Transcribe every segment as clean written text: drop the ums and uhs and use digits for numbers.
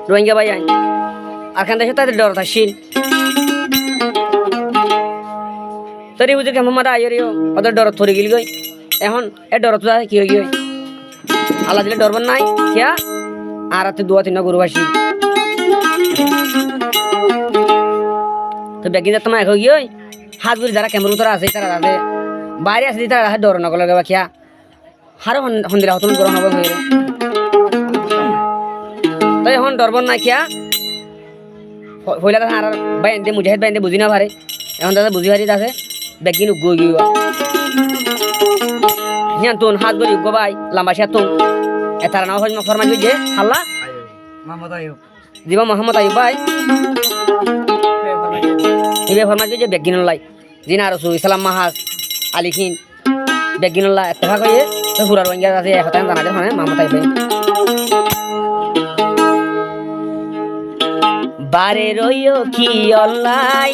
রোহিঙ্গা ভাই আইন আর খান দেশে তাদের ডর থাকছিল তরি বুঝে মোহাম্মদ আইরিও ওদের ডর থরে গিল গই এখন এ ডর তো কি হয়ে গই আল্লাহ দিলে ডরবার নাই কিয়া আর রাতে দুয়া তিন গরু আসি তো বেগি যা তোমায় হয়ে গই হাত গুলি যারা ক্যামেরা উতরা আছে তারা আছে বাইরে আছে তারা ডর না গলা কিয়া হারো হন্দিরা হতন গরম হবে হয়ে তো এখন ডরবার নাই কিয়া হইলা তা আর বাইন্দে মুজাহিদ বাইন্দে বুঝি না পারে এখন দাদা বুঝি পারি আছে বেগিন উগ্গ গিয়া নিয়ান তুন হাত গলি উগ্গ ভাই লম্বা সে তুন এতার নাও হজমা ফরমান যে আল্লাহ মোহাম্মদ আইয়ুব দিবা মোহাম্মদ আইয়ুব ভাই ইবে ফরমান যে বেগিন লাই জিনা রাসূল ইসলাম মাহাজ আলিখিন বেগিন লাই ইত্তেফাক হয়ে তো পুরা রোহিঙ্গা আছে হতান জানা দে মানে মোহাম্মদ আইয়ুব বারে রইও কি অল্লাই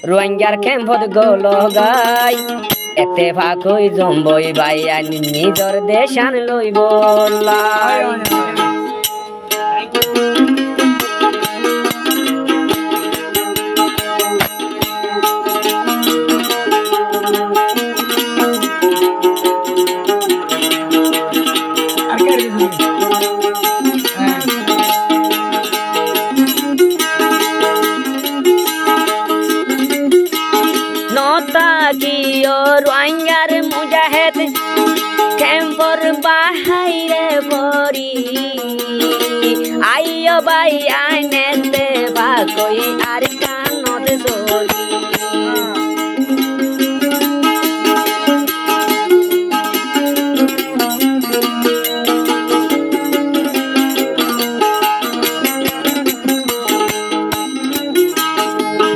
রোহিঙ্গার ক্যাম্পত গল গাই এতে ফাঁক হই জম্বই বাই আনি নিজর দেশান লইব লাই রোহিঙ্গার মুজাহিদ ক্যাম্পর বাহাইরে পড়ি আইও বাই আইনেতে বাকই আর কানত দড়ি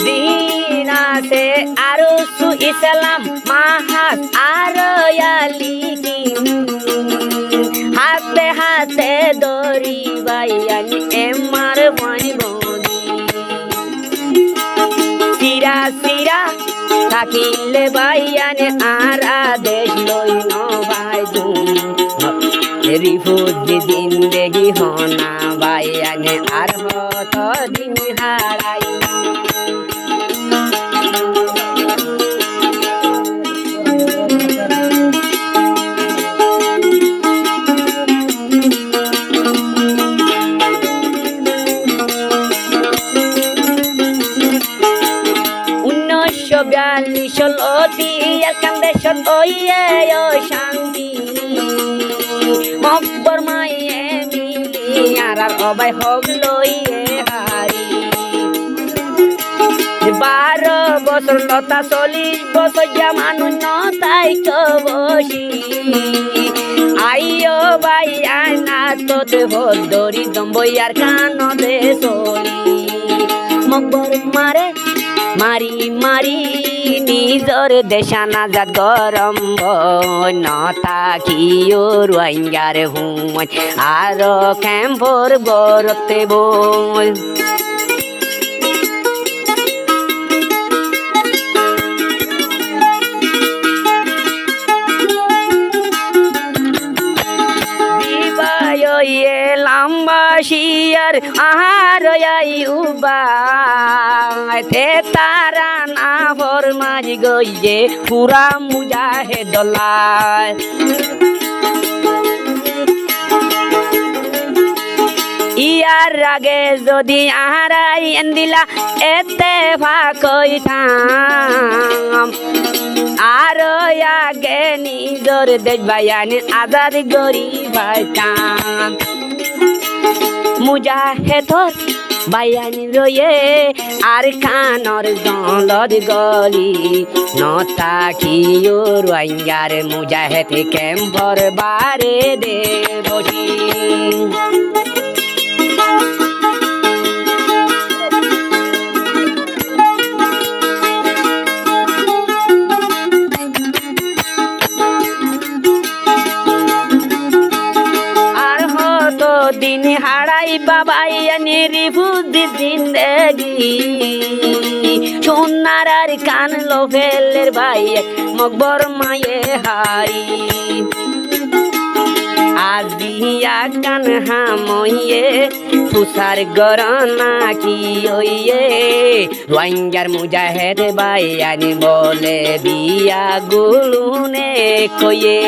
দিনাসে আরো সু ইসলাম মাহাস আরয়ালিকিন হাতে হাতে দড়ি বাইয়ানি এমার ভাই বদি সিরা সিরা থাকিলে বাইয়ানি আর আদেশ লই ন ভাই দুম রিফুজি জিন্দেগি হনা বাইয়ানি আর হত দিন হারাই চলতি কান্দে সতইয়ে শান্তি মকবর মাইয়ে মিলি আর অবাই হক লইয়ে হারি 12 বছর লতা 40 বছর মানুষ নতাই বসি আইও বাই আনা তোতে ভদরি দম্বই আর কান দে চলি মকবর মারে মারি মারি নিজর দেশানা যা গরম নতা কিও রোহিঙ্গার হুম আর ক্যাম্পর গরতে বল লাম্বাসিয়ার আহার আইউবা তে তারা না ফরমাজ গইয়ে পুরা মুজাহিদ লাই ইয়ার আগে যদি আহারাই এন্দিলা এতে ফাকইতাম আর আগে নিজর দেশ বায়ানি আজাদ গরি পাইতাম মুজাহিদর বায়ানি রয়ে আর কানর জলদ গলি নতা কিও রোহিঙ্গার মুজাহিদ ক্যাম্পর বারে দে বসি दिन हाड़ाई बाबाई रिफुजी जिंदगी सोनार कान लो फेलेर भाई मकबर माये हारी আজিয়া কান হামইয়ে ফুসার গরনা কি ওইয়ে রোহিঙ্গার মুজাহেদ বাইয়ানি বলে বিয়া গুলুনে কইয়ে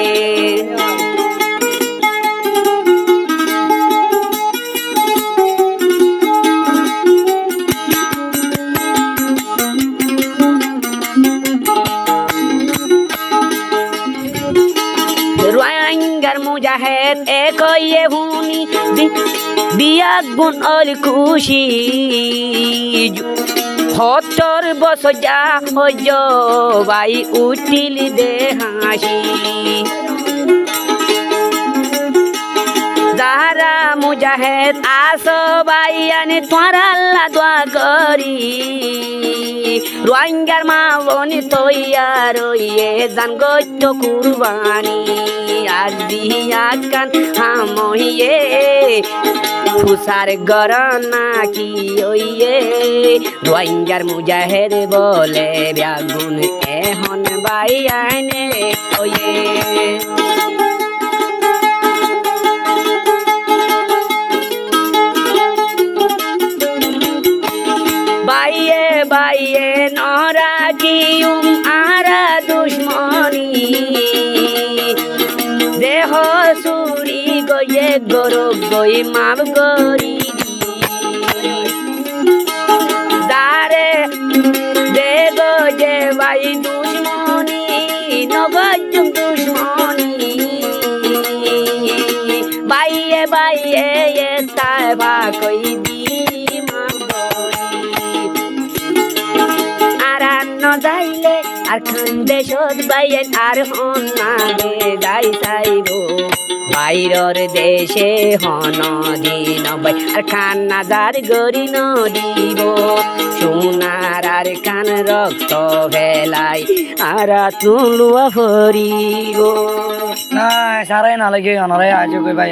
রোহিঙ্গার মুজাহেদ একইয়ে হুনি বিয়া গুণ অল খুশি ৭০ বছর যা হইজ ভাই উঠিল দে হাসি যারা মুজাহেদ আসো ভাই আনি তোমার আল্লাহ দোয়া করি রোহিঙ্গার মা বনি তৈয়ার হইয়ে জান গত্য কুরবানি আজিয়া কান হামইয়ে ফুসার গরনা কি ওইয়ে রোহিঙ্গার মুজাহেদ বলে ব্যাগুন এখন বাই আইনে ওইয়ে বাইয়ে বাইয়ে নরা কিউম আরা দুশ্মনী দেহ সুরি গয়ে গরব গই মাপ গরি দারে দে গো যে ভাই দুশ্মনী নগজুম দুশ্মনী বাইয়ে বাইয়ে এ তাইবা কই দি যাইলে আর খান্দে সদ বাইয়েন আর হন না গে যাই চাইব বাইরর দেশে হন দিন বাই আর খান নাজার গরি নদিব সোনার আর খান রক্ত ভেলাই আর তুলুয়া ফরিব না সারাই না লাগে অনারাই আজ কই ভাই